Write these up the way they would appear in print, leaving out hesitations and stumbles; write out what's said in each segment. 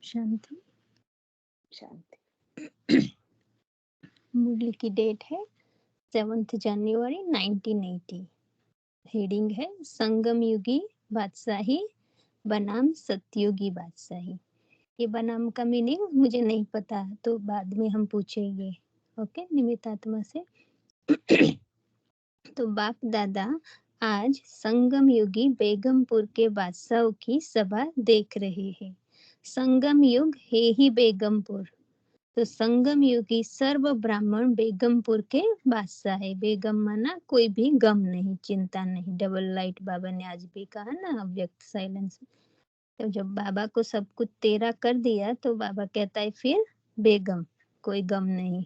शांति। शांति। मुरली की डेट है 7 जनवरी 1980। हेडिंग है संगम युगी बादशाही बनाम सतयुगी बादशाही। ये बनाम का मीनिंग मुझे नहीं पता, तो बाद में हम पूछेंगे। ओके, निमित्त आत्मा से। तो बाप दादा आज संगम युगी बेगमपुर के बादशाहों की सभा देख रहे हैं। संगम युग है ही बेगमपुर, तो संगम युगी सर्व ब्राह्मण बेगमपुर के बादशाह है। बेगम माना कोई भी गम नहीं, चिंता नहीं। डबल लाइट बाबा ने आज भी कहा ना, अव्यक्त साइलेंस। तो जब बाबा को सब कुछ तेरा कर दिया तो बाबा कहता है फिर बेगम, कोई गम नहीं।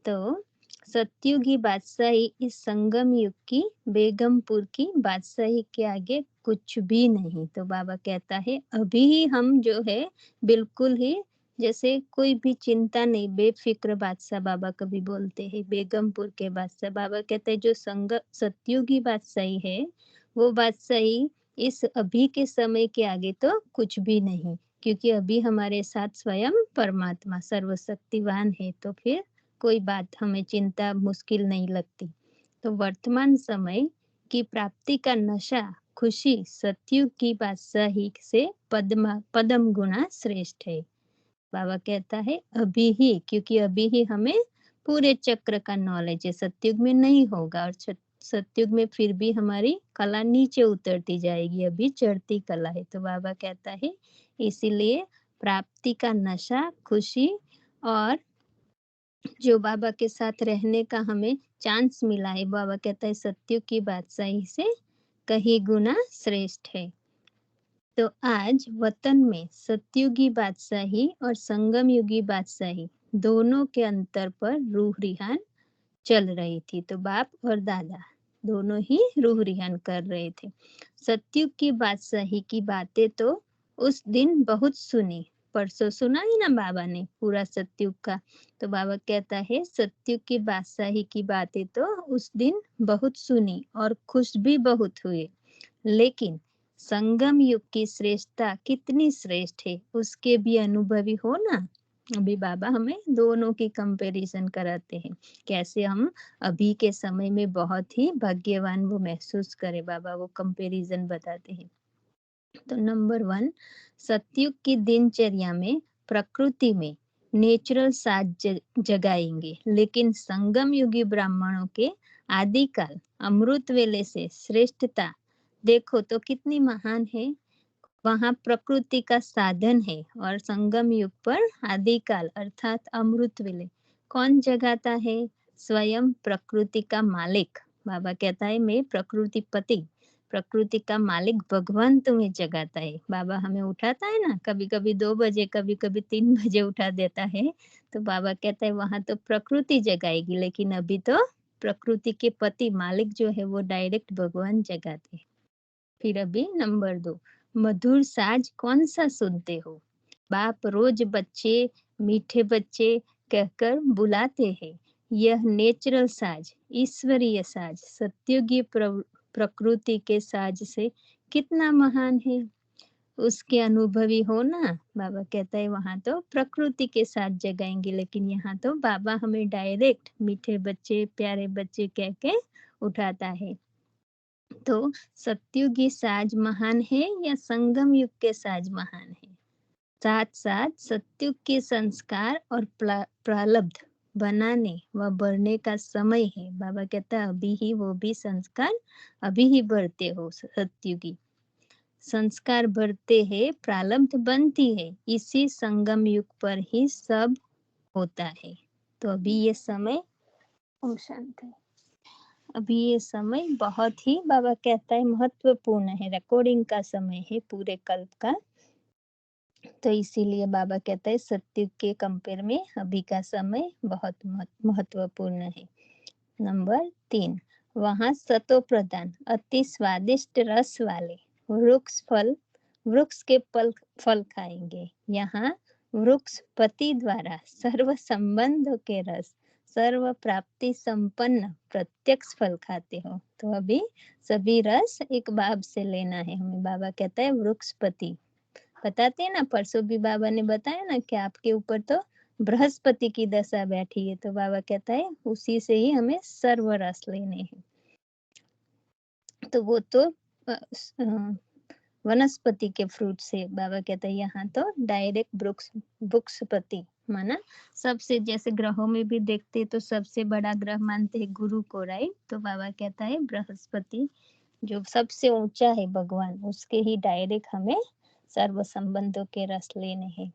तो सतयुगी बादशाही इस संगम युग की बेगमपुर की बादशाही के आगे कुछ भी नहीं। तो बाबा कहता है अभी ही हम जो है बिल्कुल ही जैसे कोई भी चिंता नहीं, बेफिक्र बादशाह बाबा कभी बोलते हैं। बेगमपुर के बादशाह बाबा कहते हैं जो सतयुगी बादशाही है वो बादशाही इस अभी के समय के आगे तो कुछ भी नहीं, क्योंकि अभी हमारे साथ स्वयं परमात्मा सर्वशक्तिवान है। तो फिर कोई बात हमें चिंता मुश्किल नहीं लगती। तो वर्तमान समय की प्राप्ति का नशा खुशी सतयुग की बादशाही से पदम गुना श्रेष्ठ है। बाबा कहता है अभी ही, क्योंकि अभी ही हमें पूरे चक्र का नॉलेज है। सतयुग में नहीं होगा, और सतयुग में फिर भी हमारी कला नीचे उतरती जाएगी, अभी चढ़ती कला है। तो बाबा कहता है इसीलिए प्राप्ति का नशा खुशी और जो बाबा के साथ रहने का हमें चांस मिला है, बाबा कहता है सतयुग की बादशाही से कहीं गुना श्रेष्ठ है। तो आज वतन में सतयुगी बादशाही और संगम युगी बादशाही दोनों के अंतर पर रूह रिहान चल रही थी। तो बाप और दादा दोनों ही रूह रिहान कर रहे थे। सतयुग की बादशाही की बातें तो उस दिन बहुत सुनी, परसों सुना ही ना बाबा ने पूरा सतयुग का। तो बाबा कहता है सतयुग की बादशाही की बातें तो उस दिन बहुत सुनी और खुश भी बहुत हुए, लेकिन संगम युग की श्रेष्ठता कितनी श्रेष्ठ है उसके भी अनुभवी हो ना। अभी बाबा हमें दोनों की कंपैरिजन कराते हैं, कैसे हम अभी के समय में बहुत ही भाग्यवान वो महसूस करें। बाबा वो कंपैरिजन बताते हैं। तो नंबर 1, सतयुग की दिनचर्या में प्रकृति में नेचुरल साज जगाएंगे, लेकिन संगम युगी ब्राह्मणों के आदिकाल अमृत वेले से श्रेष्ठता देखो तो कितनी महान है। वहाँ प्रकृति का साधन है, और संगम युग पर आदिकाल अर्थात अमृत वेले कौन जगाता है? स्वयं प्रकृति का मालिक। बाबा कहता है मैं प्रकृति पति, प्रकृति का मालिक भगवान तुम्हें जगाता है। बाबा हमें उठाता है ना, कभी कभी 2 बजे कभी कभी 3 बजे उठा देता है। तो बाबा कहता है वहां तो प्रकृति जगाएगी, लेकिन अभी तो प्रकृति के पति मालिक जो है वो डायरेक्ट भगवान जगाते हैं। फिर अभी नंबर 2, मधुर साज कौन सा सुनते हो? बाप रोज बच्चे मीठे बच्चे कहकर बुलाते हैं। यह नेचुरल साज, ईश्वरीय साज सत्युगी प्रकृति के साज से कितना महान है, उसके अनुभवी हो ना। बाबा कहता है वहां तो प्रकृति के साथ जगाएंगे, लेकिन यहाँ तो बाबा हमें डायरेक्ट मीठे बच्चे प्यारे बच्चे कह के उठाता है। तो सतयुगी साज महान है या संगम युग के साज महान है? साथ साथ सतयुग के संस्कार और प्रारब्ध बनाने व बढ़ने का समय है। बाबा कहता है अभी ही वो भी संस्कार अभी ही बढ़ते हो। सतयुगी संस्कार बढ़ते हैं, प्रारब्ध बनती है, इसी संगम युग पर ही सब होता है। तो अभी ये समय ओम शांति, अभी ये समय बहुत ही बाबा कहता है महत्वपूर्ण है, रिकॉर्डिंग का समय है पूरे कल्प का। तो इसीलिए बाबा कहता है सत्युग के कंपेयर में अभी का समय बहुत महत्वपूर्ण है। नंबर 3, वहाँ सतो प्रधान अति स्वादिष्ट रस वाले वृक्ष के फल खाएंगे। यहाँ वृक्ष पति द्वारा सर्व संबंधों के रस सर्व प्राप्ति संपन्न प्रत्यक्ष फल खाते हो। तो अभी सभी रस एक बाब से लेना है हमें। बाबा कहता है वृक्षपति बताते हैं ना, परसों भी बाबा ने बताया ना कि आपके ऊपर तो बृहस्पति की दशा बैठी है, तो बाबा कहता है उसी से ही हमें सर्व रस लेने हैं। तो वो तो वनस्पति के फ्रूट से बाबा कहता है, यहाँ तो डायरेक्ट वृक्षपति माना। सबसे जैसे ग्रहों में भी देखते तो सबसे बड़ा ग्रह मानते हैं गुरु को, राइट। तो बाबा कहता है बृहस्पति जो सबसे ऊंचा है भगवान, उसके ही डायरेक्ट हमें सर्व संबंधों के रस लेने हैं।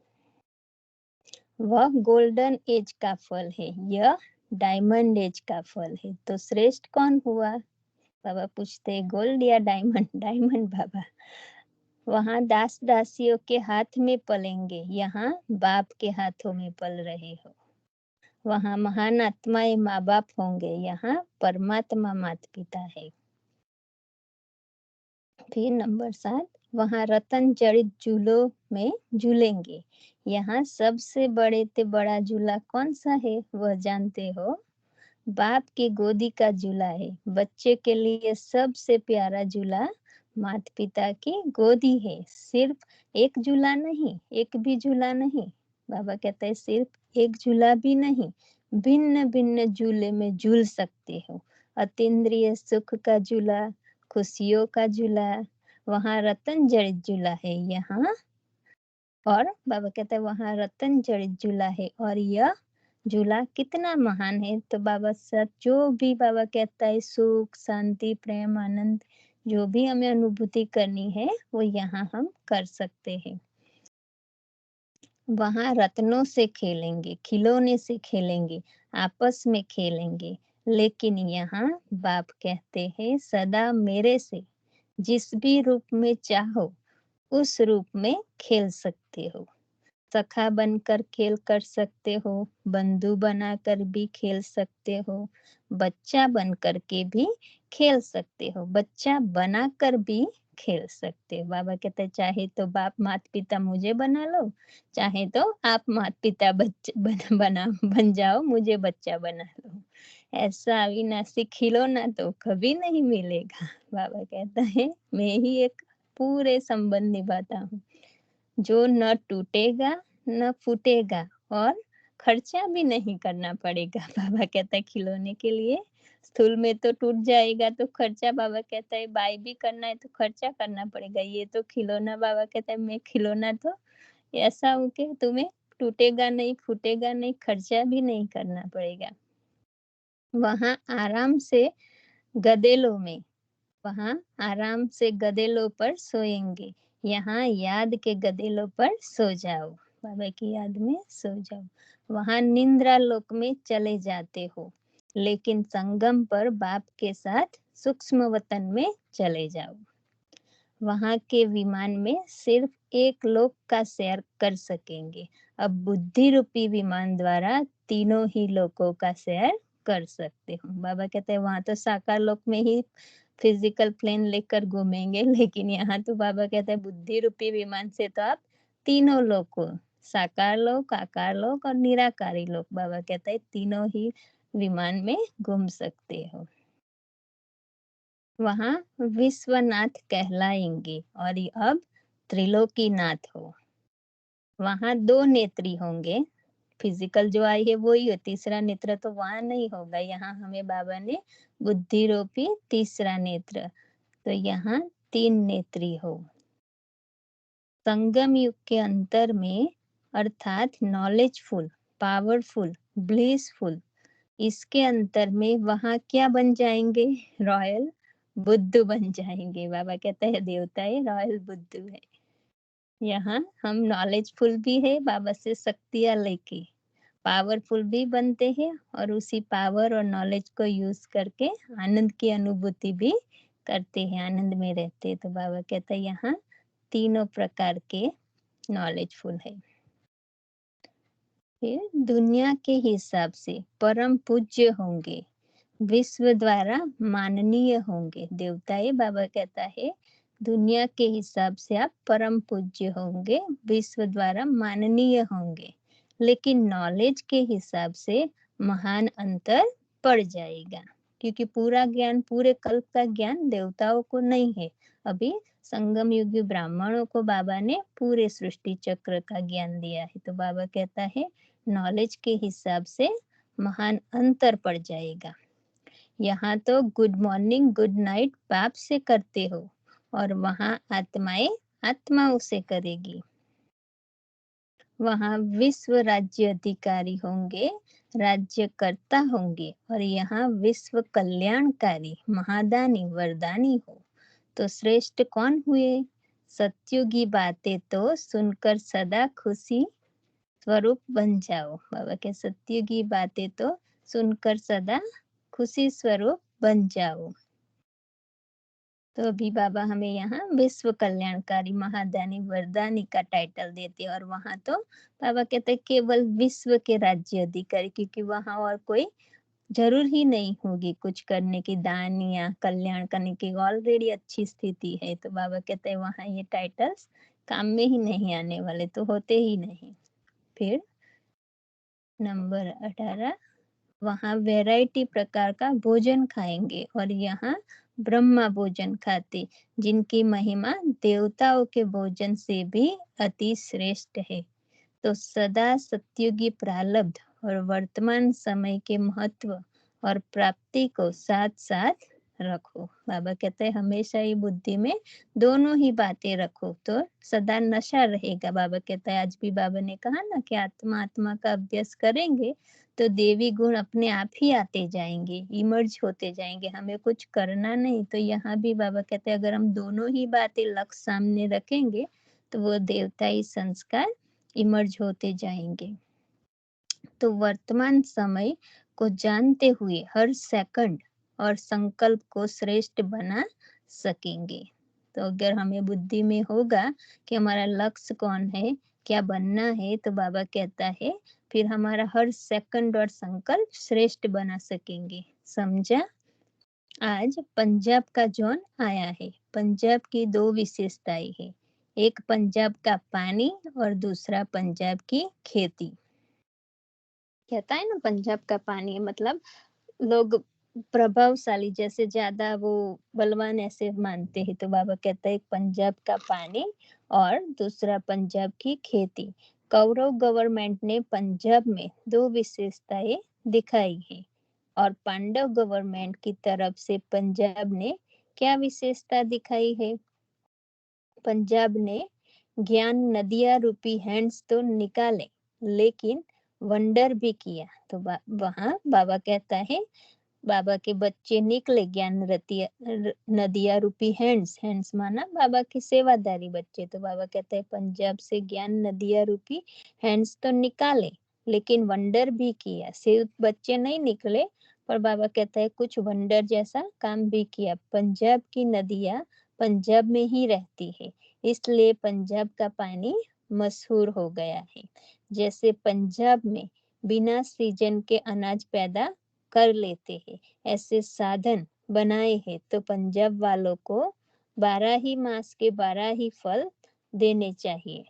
वह गोल्डन एज का फल है, यह डायमंड एज का फल है। तो श्रेष्ठ कौन हुआ? बाबा पूछते हैं गोल्ड या डायमंड? डायमंड बाबा। वहाँ दास दासियों के हाथ में पलेंगे, यहाँ बाप के हाथों में पल रहे हो। वहाँ महान आत्माएं माँ बाप होंगे, यहाँ परमात्मा माता पिता है। फिर नंबर 7, वहाँ रतन जड़ित झूलों में झूलेंगे, यहाँ सबसे बड़े ते बड़ा झूला कौन सा है वह जानते हो? बाप की गोदी का झूला है। बच्चे के लिए सबसे प्यारा झूला माता पिता की गोदी है। सिर्फ एक झूला नहीं, एक भी झूला नहीं। बाबा कहते हैं सिर्फ एक झूला भी नहीं, भिन्न भिन्न झूले में झूल सकते हो। अतीन्द्रिय सुख का झूला, खुशियों का झूला, वहाँ रतन जड़ित झूला है यहाँ। और बाबा कहते हैं वहाँ रतन जड़ित झूला है, और यह झूला कितना महान है। तो बाबा सब जो भी बाबा कहता है सुख शांति प्रेम आनंद जो भी हमें अनुभूति करनी है वो यहाँ हम कर सकते हैं। वहाँ रत्नों से खेलेंगे, खिलौने से खेलेंगे, आपस में खेलेंगे, लेकिन यहाँ बाप कहते हैं सदा मेरे से जिस भी रूप में चाहो उस रूप में खेल सकते हो। सखा बनकर खेल कर सकते हो, बंधु बनाकर भी खेल सकते हो, बच्चा बनकर के भी खेल सकते हो, बच्चा बनाकर भी खेल सकते हो। बाबा कहते चाहे तो बाप माता पिता मुझे बना लो, चाहे तो आप माता पिता बन जाओ, मुझे बच्चा बना लो। ऐसा अविनाशी खिलौना तो कभी नहीं मिलेगा। बाबा कहता है मैं ही एक पूरे संबंध निभाता हूँ जो न टूटेगा न फूटेगा और खर्चा भी नहीं करना पड़ेगा। बाबा कहता है खिलौने के लिए स्थूल में तो टूट जाएगा तो खर्चा, बाबा कहता है बाय भी करना है तो खर्चा करना पड़ेगा। ये तो खिलौना, बाबा कहता है मैं खिलौना तो ऐसा हूँ कि तुम्हें टूटेगा नहीं फूटेगा नहीं, खर्चा भी नहीं करना पड़ेगा। वहाँ आराम से गदेलों में, वहाँ आराम से गदेलों पर सोएंगे, यहाँ याद के गदेलों पर सो जाओ, बाबा की याद में सो जाओ। वहाँ निंद्रा लोक में चले जाते हो, लेकिन संगम पर बाप के साथ सूक्ष्म वतन में चले जाओ। वहाँ के विमान में सिर्फ एक लोक का सैर कर सकेंगे, अब बुद्धि रूपी विमान द्वारा तीनों ही लोकों का सैर कर सकते हो। बाबा कहते हैं वहाँ तो साकार लोक में ही फिजिकल प्लेन लेकर घूमेंगे, लेकिन यहाँ तो बाबा कहते हैं बुद्धि रूपी विमान से तो आप तीनों लोकों, साकार लोक, आकार लोक और निराकारी लोक, बाबा कहता है तीनों ही विमान में घूम सकते हो। वहाँ विश्वनाथ कहलाएंगे और ये अब त्रिलोकीनाथ हो। वहाँ 2 नेत्री होंगे, फिजिकल जो आई है वही है, तीसरा नेत्र तो वहाँ नहीं होगा। यहाँ हमें बाबा ने बुद्धि रूपी तीसरा नेत्र, तो यहाँ 3 नेत्री हो। संगम युग के अंतर में अर्थात नॉलेजफुल, पावरफुल, ब्लिसफुल, इसके अंतर में वहाँ क्या बन जाएंगे? रॉयल बुद्ध बन जाएंगे। बाबा कहता है देवता है रॉयल बुद्ध है। यहाँ हम नॉलेजफुल भी है बाबा से शक्तियाँ लेके, पावरफुल भी बनते हैं और उसी पावर और नॉलेज को यूज करके आनंद की अनुभूति भी करते हैं, आनंद में रहते हैं। तो बाबा कहता है यहाँ तीनों प्रकार के नॉलेजफुल है। फिर दुनिया के हिसाब से परम पूज्य होंगे, विश्व द्वारा माननीय होंगे। देवताएं बाबा कहता है दुनिया के हिसाब से आप परम पूज्य होंगे, विश्व द्वारा माननीय होंगे, लेकिन नॉलेज के हिसाब से महान अंतर पड़ जाएगा। क्योंकि पूरा ज्ञान, पूरे कल्प का ज्ञान देवताओं को नहीं है। अभी संगम युगी ब्राह्मणों को बाबा ने पूरे सृष्टि चक्र का ज्ञान दिया है। तो बाबा कहता है नॉलेज के हिसाब से महान अंतर पड़ जाएगा। यहाँ तो गुड मॉर्निंग गुड नाइट बाप से करते हो और वहाँ आत्माएं आत्माओं से करेगी। वहाँ विश्व राज्य अधिकारी होंगे, राज्यकर्ता होंगे, और यहाँ विश्व कल्याणकारी महादानी वरदानी हो। तो श्रेष्ठ कौन हुए? सत्युगी बातें तो सुनकर सदा खुशी स्वरूप बन जाओ। बाबा के सत्युगी बातें तो सुनकर सदा खुशी स्वरूप बन जाओ। तो अभी बाबा हमें यहाँ विश्व कल्याणकारी महादानी वरदानी का टाइटल देते हैं, और वहाँ तो बाबा कहते हैं केवल विश्व के राज्य अधिकारी, क्योंकि वहाँ और कोई जरूर ही नहीं होगी कुछ करने की, दान या कल्याण करने की, ऑलरेडी अच्छी स्थिति है। तो बाबा कहते हैं वहाँ ये टाइटल्स काम में ही नहीं आने वाले, तो होते ही नहीं। फिर नंबर 18, वहाँ वैरायटी प्रकार का भोजन खाएंगे, और यहाँ ब्रह्मा भोजन खाते, जिनकी महिमा देवताओं के भोजन से भी अति श्रेष्ठ है। तो सदा सत्युगी प्रारब्ध और वर्तमान समय के महत्व और प्राप्ति को साथ साथ रखो। बाबा कहते हैं हमेशा ही बुद्धि में दोनों ही बातें रखो तो सदा नशा रहेगा। बाबा कहता है, आज भी बाबा ने कहा ना कि आत्मा आत्मा का अभ्यास करेंगे तो देवी गुण अपने आप ही आते जाएंगे, इमर्ज होते जाएंगे, हमें कुछ करना नहीं। तो यहाँ भी बाबा कहते हैं अगर हम दोनों ही बातें लक्ष्य सामने रखेंगे तो वो देवताई संस्कार इमर्ज होते जाएंगे। तो वर्तमान समय को जानते हुए हर सेकंड और संकल्प को श्रेष्ठ बना सकेंगे। तो अगर हमें बुद्धि में होगा कि हमारा लक्ष्य कौन है, क्या बनना है, तो बाबा कहता है फिर हमारा हर सेकंड और संकल्प श्रेष्ठ बना सकेंगे। समझा? आज पंजाब का जोन आया है। पंजाब की दो विशेषताएं है, एक पंजाब का पानी और दूसरा पंजाब की खेती। कहता है ना पंजाब का पानी, मतलब लोग प्रभावशाली, जैसे ज्यादा वो बलवान ऐसे मानते हैं। तो बाबा कहता है एक पंजाब का पानी और दूसरा पंजाब की खेती। कौरव गवर्नमेंट ने पंजाब में दो विशेषताएं दिखाई है, और पांडव गवर्नमेंट की तरफ से पंजाब ने क्या विशेषता दिखाई है? पंजाब ने ज्ञान नदिया रूपी हैंड्स तो निकाले लेकिन वंडर भी किया। तो वहाँ बाबा कहता है बाबा के बच्चे निकले ज्ञान नदिया रूपी हैंड्स, हैंड्स माना बाबा की सेवादारी बच्चे। तो बाबा कहते हैं पंजाब से ज्ञान नदिया रूपी हैंड्स तो निकाले लेकिन वंडर भी किया। सिर्फ बच्चे नहीं निकले पर बाबा कहता है कुछ वंडर जैसा काम भी किया। पंजाब की नदियाँ पंजाब में ही रहती है, इसलिए पंजाब का पानी मशहूर हो गया है। जैसे पंजाब में बिना सीजन के अनाज पैदा कर लेते हैं, ऐसे साधन बनाए हैं तो पंजाब वालों को 12 ही मास के 12 ही फल देने चाहिए।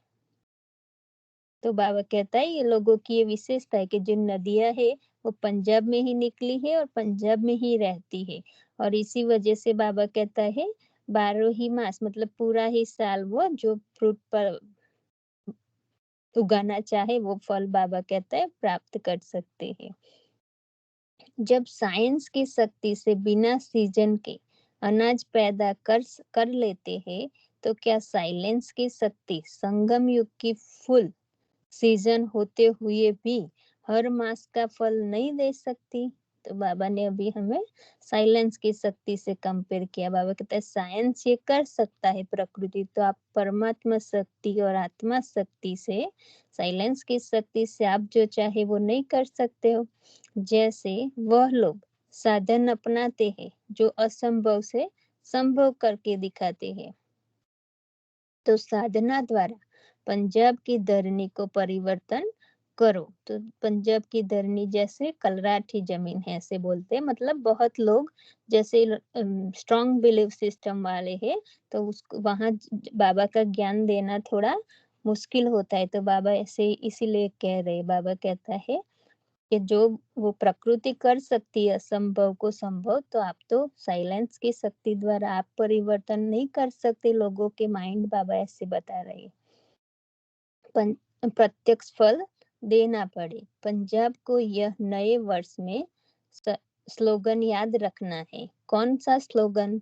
तो बाबा कहता है ये लोगों की ये विशेषता है कि जो नदियां है वो पंजाब में ही निकली है और पंजाब में ही रहती है, और इसी वजह से बाबा कहता है 12 ही मास मतलब पूरा ही साल वो जो फ्रूट पर उगाना चाहे वो फल बाबा कहता है प्राप्त कर सकते हैं। जब साइंस की शक्ति से बिना सीजन के अनाज पैदा कर लेते हैं तो क्या साइलेंस की शक्ति संगम युग की फुल सीजन होते हुए भी हर मास का फल नहीं दे सकती? तो बाबा ने अभी हमें साइलेंस की शक्ति से कंपेयर किया। बाबा कहते हैं साइंस ये कर सकता है प्रकृति, तो आप परमात्मा शक्ति और आत्मा शक्ति से, साइलेंस की शक्ति से आप जो चाहे वो नहीं कर सकते हो। जैसे वह लोग साधन अपनाते हैं जो असंभव से संभव करके दिखाते हैं, तो साधना द्वारा पंजाब की धरनी को परिवर्तन करो। तो पंजाब की धरनी जैसे कलराठी जमीन है ऐसे बोलते हैं, मतलब बहुत लोग जैसे स्ट्रॉन्ग बिलीफ सिस्टम वाले हैं तो उसको वहाँ बाबा का ज्ञान देना थोड़ा मुश्किल होता है। तो बाबा ऐसे इसीलिए कह रहे, बाबा कहता है कि जो वो प्रकृति कर सकती है असंभव को संभव, तो आप तो साइलेंस की शक्ति द्वारा आप परिवर्तन नहीं कर सकते लोगों के माइंड, बाबा ऐसे बता रहे हैं। प्रत्यक्ष फल देना पड़े। पंजाब को यह नए वर्ष में स्लोगन याद रखना है। कौन सा स्लोगन?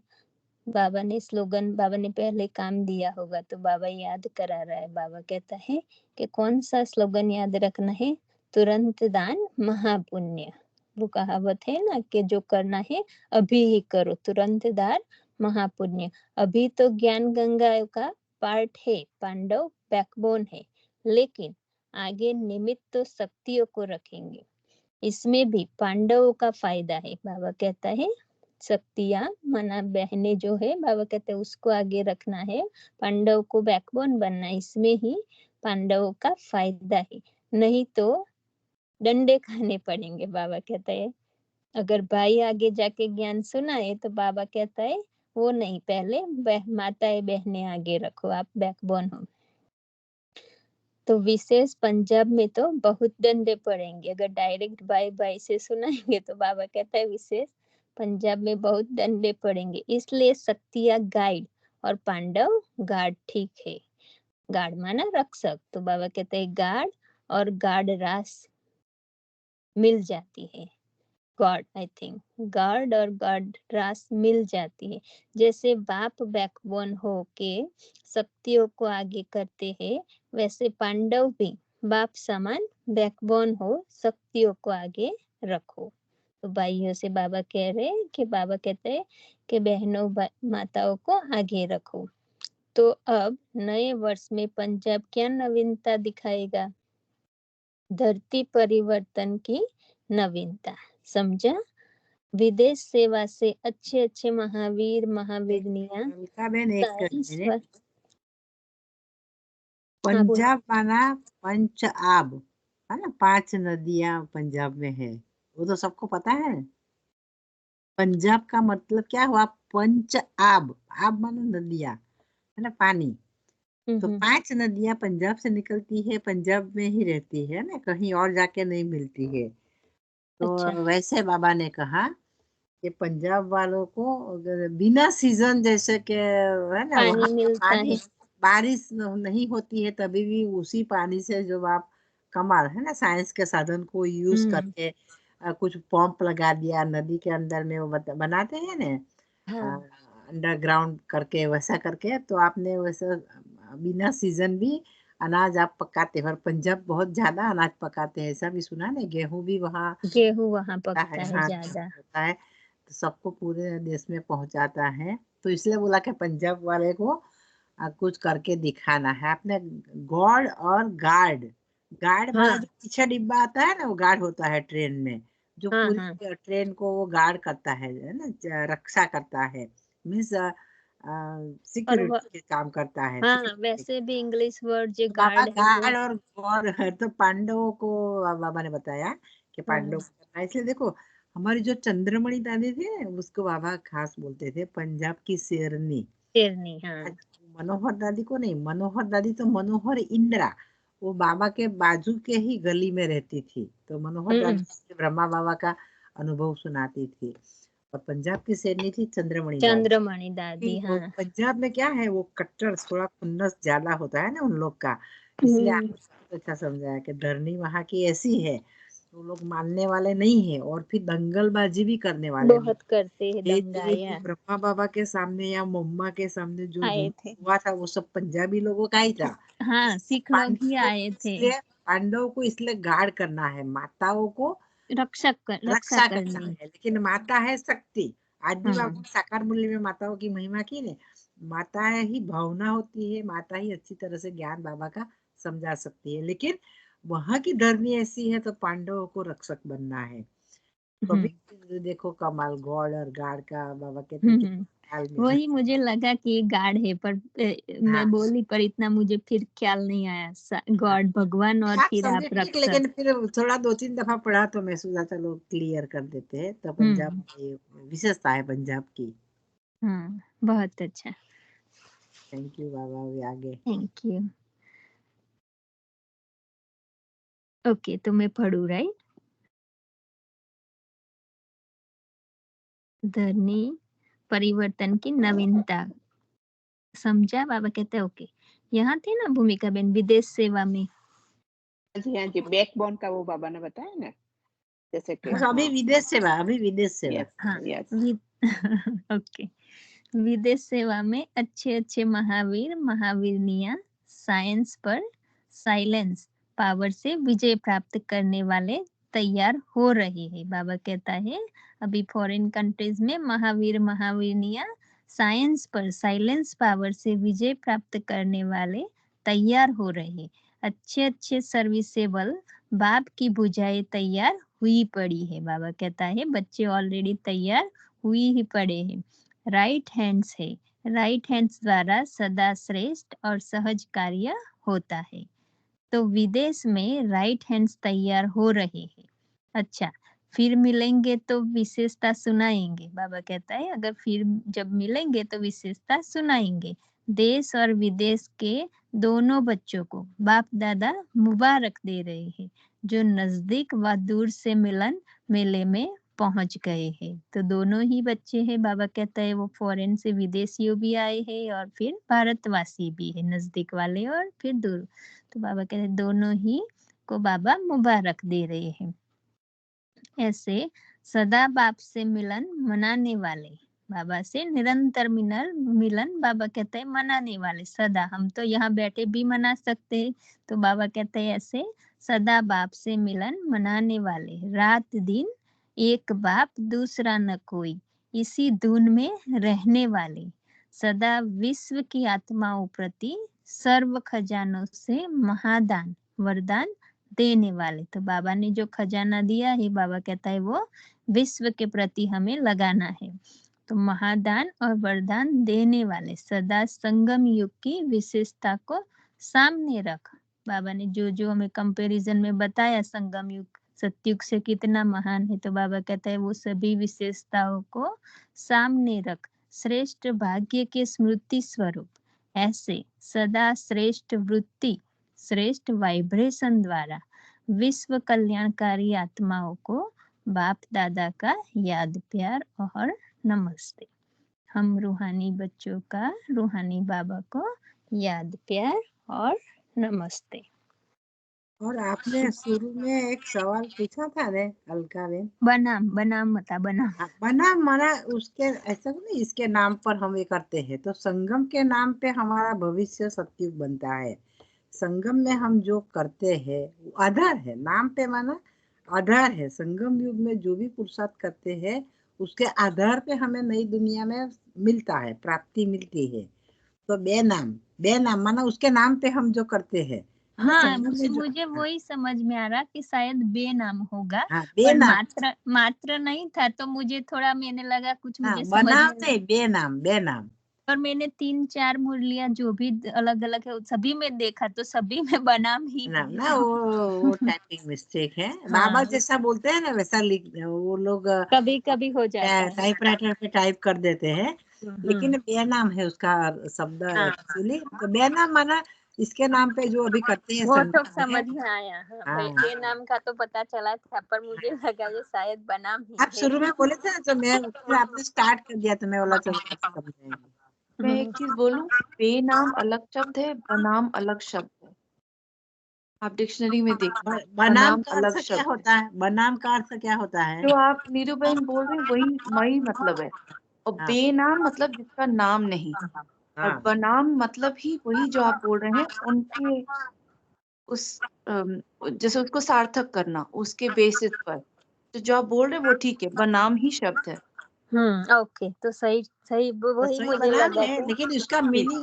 बाबा ने पहले काम दिया होगा तो बाबा याद करा रहा है। बाबा कहता है कि कौन सा स्लोगन याद रखना है? तुरंत दान महापुण्य। वो कहावत है ना कि जो करना है अभी ही करो, तुरंत दान महापुण्य। अभी तो ज्ञान गंगा का पार्ट है, पांडव बैकबोन है, लेकिन आगे निमित्त तो शक्तियों को रखेंगे। इसमें भी पांडवों का फायदा है। बाबा कहता है शक्तियां मना बहने जो है, बाबा कहते हैं उसको आगे रखना है, पांडव को बैकबोन बनना है, इसमें ही पांडवों का फायदा है। नहीं तो डंडे खाने पड़ेंगे। बाबा कहता है अगर भाई आगे जाके ज्ञान सुनाए तो बाबा कहता है वो नहीं, पहले माताएं बहनें आगे रखो, आप बैकबोन हो। तो विशेष पंजाब में तो बहुत डंडे पड़ेंगे अगर डायरेक्ट बाय बाय से सुनाएंगे, तो बाबा कहता है विशेष पंजाब में बहुत डंडे पड़ेंगे। इसलिए शक्तियां गाइड और पांडव गार्ड। ठीक है, गार्ड माना रक्षक, तो बाबा कहते हैं गार्ड और गार्ड रास मिल जाती है। गॉड, आई थिंक गार्ड और गॉड रास मिल जाती है। जैसे बाप बैकबोन हो के शक्तियों को आगे करते हैं, वैसे पांडव भी बाप समान बैकबोन हो, शक्तियों को आगे रखो। तो भाइयों से बाबा कह रहे हैं कि बाबा कहते हैं कि बहनों माताओं को आगे रखो। तो अब नए वर्ष में पंजाब क्या नवीनता दिखाएगा? धरती परिवर्तन की नवीनता, समझा? विदेश सेवा से अच्छे अच्छे महावीर महावीरनियां अलका बहन एक साइंस मिनट। पर। हाँ बोलो। पंजाब माना पंच आब है ना, 5 नदियां पंजाब में है, वो तो सबको पता है। पंजाब का मतलब क्या हुआ? पंच आब, आब माना नदियां है ना, पानी। तो 5 नदियां पंजाब से निकलती है, पंजाब में ही रहती है ना, कहीं और जाके नहीं मिलती है। तो अच्छा, वैसे बाबा ने कहा कि पंजाब वालों को अगर बिना सीजन जैसे के है ना, वहां पानी का मिलता पानी है। बारिश नहीं होती है तभी भी उसी पानी से जो आप कमाल है ना, साइंस के साधन को यूज करके कुछ पंप लगा दिया नदी के अंदर में, वो बनाते हैं ना हाँ अंडरग्राउंड करके, वैसा करके तो आपने वैसा बिना सीजन भी अनाज आप पकाते हैं। और पंजाब बहुत ज्यादा अनाज पकाते हैं, ऐसा भी सुना ना, गेहूं भी वहाँ गेहूं वहां होता पकता है, है हाँ ज्यादा। होता है, तो सबको पूरे देश में पहुंचाता है। तो इसलिए बोला कि पंजाब वाले को कुछ करके दिखाना है। आपने गॉड और गार्ड, गार्ड माने हाँ जो पीछे डिब्बा आता है ना, वो गार्ड होता है ट्रेन में, जो हाँ पूरी हाँ ट्रेन को वो गार्ड करता है ना, रक्षा करता है, मीन्स और सिक्योरिटी के काम करता है, हाँ सिक्योरिटी वैसे भी करता है। इंग्लिश वर्ड जो तो बाबा गार्ड है वो। गार्ड और गॉड है, तो पांडवों को बाबा ने बताया कि हाँ पांडव को करना है। इसलिए देखो, हमारी जो चंद्रमणि दादी थे उसको बाबा खास बोलते थे पंजाब की शेरनी। शेरनी, हाँ। आज मनोहर दादी को नहीं, मनोहर दादी तो मनोहर इंदिरा, वो बाबा के बाजू के ही गली में रहती थी, तो मनोहर हम्म दादी ब्रह्मा बाबा का अनुभव सुनाती थी। और पंजाब की शेरनी थी चंद्रमणि दादी। चंद्रमणि दादी, कि वो हाँ। पंजाब में क्या है, वो कट्टर थोड़ा खुन्नस ज्यादा होता है ना उन लोग का। इसलिए हम्म, आपने बहुत अच्छा समझाया कि धरनी वहां की ऐसी है, वो लोग मानने वाले नहीं है, और फिर दंगलबाजी भी करने वाले नहीं। बहुत करते हैं ये जो दंगाया। ब्रह्मा बाबा के सामने या मम्मा के सामने जो आए जुलूम थे, हुआ था वो सब पंजाबी लोगों का ही था। हाँ सिख लोग ही पांडवों आए को थे। इसलिए पांडवों को इसलिए गार्ड करना है, माताओं को रक्षा रक्षा करना करनी। है, लेकिन माता है शक्ति। आज भी हाँ बाबा साकार मूल्य में माताओं की महिमा की ने, माता ही भावना होती है, माता ही अच्छी तरह से ज्ञान बाबा का समझा सकती है, लेकिन वहां की धरनी ऐसी है तो पांडवों को रक्षक बनना है। तो हम्म अभी देखो कमाल, गॉड और गार्ड का बाबा कहते हैं कि हम्म ख्याल में। वही मुझे लगा कि ये गार्ड है, पर हाँ मैं बोली पर इतना मुझे फिर ख्याल नहीं आया। हाँ, गॉड भगवान और आप फिर समझे आप ठीक, रक्षक। लेकिन फिर थोड़ा 2-3 दफा पढ़ा तो मैं सोचा चलो क्लियर कर देते हैं। तो पंजाब हम्म में ये विशेषता है पंजाब की। हाँ बहुत अच्छा। थैंक यू बाबा, अभी आगे। Thank you. ओके, तो मैं पढ़ू राइट? धरनी परिवर्तन की नवीनता। समझा? बाबा कहते हैं ओके। यहाँ थे ना भूमिका बहन विदेश सेवा में। हाँ जी, बैकबोन का वो बाबा ने बताया ना, जैसे कि बस अभी विदेश सेवा, अभी विदेश सेवा। यस हाँ यस ओके। विदेश सेवा में अच्छे महावीर महावीरनियां साइंस पर साइलेंस पावर से विजय प्राप्त करने वाले तैयार हो रहे हैं। बाबा कहता है अभी फॉरेन कंट्रीज में महावीर महावीरनियां साइंस पर साइलेंस पावर से विजय प्राप्त करने वाले तैयार हो रहे। अच्छे सर्विसेबल बाप की बुझाई तैयार हुई पड़ी है। बाबा कहता है बच्चे ऑलरेडी तैयार हुई ही पड़े हैं। राइट हैंड्स है, राइट हैंड्स द्वारा सदा श्रेष्ठ और सहज कार्य होता है। तो विदेश में राइट हैंड्स तैयार हो रहे हैं। अच्छा, फिर मिलेंगे तो विशेषता सुनाएंगे। बाबा कहता है अगर फिर जब मिलेंगे तो विशेषता सुनाएंगे। देश और विदेश के दोनों बच्चों को बाप दादा मुबारक दे रहे हैं जो नजदीक व दूर से मिलन मेले में पहुंच गए हैं। तो दोनों ही बच्चे हैं। बाबा कहता है वो फॉरेन से विदेशियों भी आए हैं और फिर भारतवासी भी है, नजदीक वाले और फिर दूर। तो बाबा कहते हैं दोनों ही को बाबा मुबारक दे रहे हैं। ऐसे सदा बाप से मिलन मनाने वाले, बाबा से निरंतर मिलन बाबा कहते हैं मनाने वाले। सदा हम तो यहाँ बैठे भी मना सकते हैं, तो बाबा कहते हैं ऐसे सदा बाप से मिलन मनाने वाले, रात दिन एक बाप दूसरा न कोई, इसी धुन में रहने वाले, सदा विश्व की आत्माओं प्रति सर्व खजानों से महादान वरदान देने वाले। तो बाबा ने जो खजाना दिया है बाबा कहता है वो विश्व के प्रति हमें लगाना है। तो महादान और वरदान देने वाले, सदा संगम युग की विशेषता को सामने रख। बाबा ने जो जो हमें कंपैरिजन में बताया संगम युग सतयुग से कितना महान है, तो बाबा कहता है वो सभी विशेषताओं को सामने रख, श्रेष्ठ भाग्य के स्मृति स्वरूप ऐसे सदा श्रेष्ठ वृत्ति श्रेष्ठ वाइब्रेशन द्वारा विश्व कल्याणकारी आत्माओं को बाप दादा का याद प्यार और नमस्ते। हम रूहानी बच्चों का रूहानी बाबा को याद प्यार और नमस्ते। और आपने शुरू में एक सवाल पूछा था रे अलका बहन, बनाम मता बनाम। बना माना उसके ऐसा नहीं, इसके नाम पर हम ये करते हैं तो संगम के नाम पे हमारा भविष्य सतयुग बनता है। संगम में हम जो करते हैं वो आधार है, नाम पे माना आधार है। संगम युग में जो भी पुरुषार्थ करते हैं उसके आधार पे हमें नई दुनिया में मिलता है, प्राप्ति मिलती है। तो बेनाम माना उसके नाम पे हम जो करते हैं। हाँ, मुझे वही समझ में आ रहा कि शायद बेनाम होगा। हाँ, पर बेनाम मात्र नहीं था, तो मुझे थोड़ा मैंने लगा कुछ हाँ, मुझे समझ बनाम में नहीं, बेनाम। और मैंने 3-4 मुरलियां जो भी अलग अलग है सभी में देखा, तो सभी में बनाम ही ना है। ना वो टाइपिंग मिस्टेक है। बाबा हाँ, जैसा बोलते हैं ना वैसा लिख वो लोग कभी कभी हो जाता है। टाइपराइटर पे टाइप कर देते हैं, लेकिन बेनाम है उसका शब्द हाँ, एक्चुअली। तो बेनाम माना इसके नाम पे जो अभी करते हैं वो तो संगम में। समझ में आया। हाँ, हाँ, बेनाम का तो पता चला था, पर मुझे लगा ये शायद बनाम ही आप है। शुरू में बोले थे ना, तो मैं फिर आपने स्टार्ट कर दिया तो मैं बोला चलो समझ जाएंगे। मैं एक चीज बोलूं, बेनाम अलग शब्द है, बनाम अलग शब्द है। आप डिक्शनरी में देखिए, बनाम बनाम का अलग अर्थ क्या शब्द है। होता है? बनाम का अर्थ क्या होता है? जो आप नीरू बहन बोल रहे हैं वही मतलब है। और हाँ, बेनाम मतलब जिसका नाम नहीं, और हाँ, बनाम मतलब ही वही जो आप बोल रहे हैं उनके उस जैसे उसको सार्थक करना उसके बेसिस पर। तो जो आप बोल रहे हैं वो ठीक है, बनाम ही शब्द है। ओके, तो सही तो वही सही मुझे बनाम लगा है, था। लेकिन इसका मीनिंग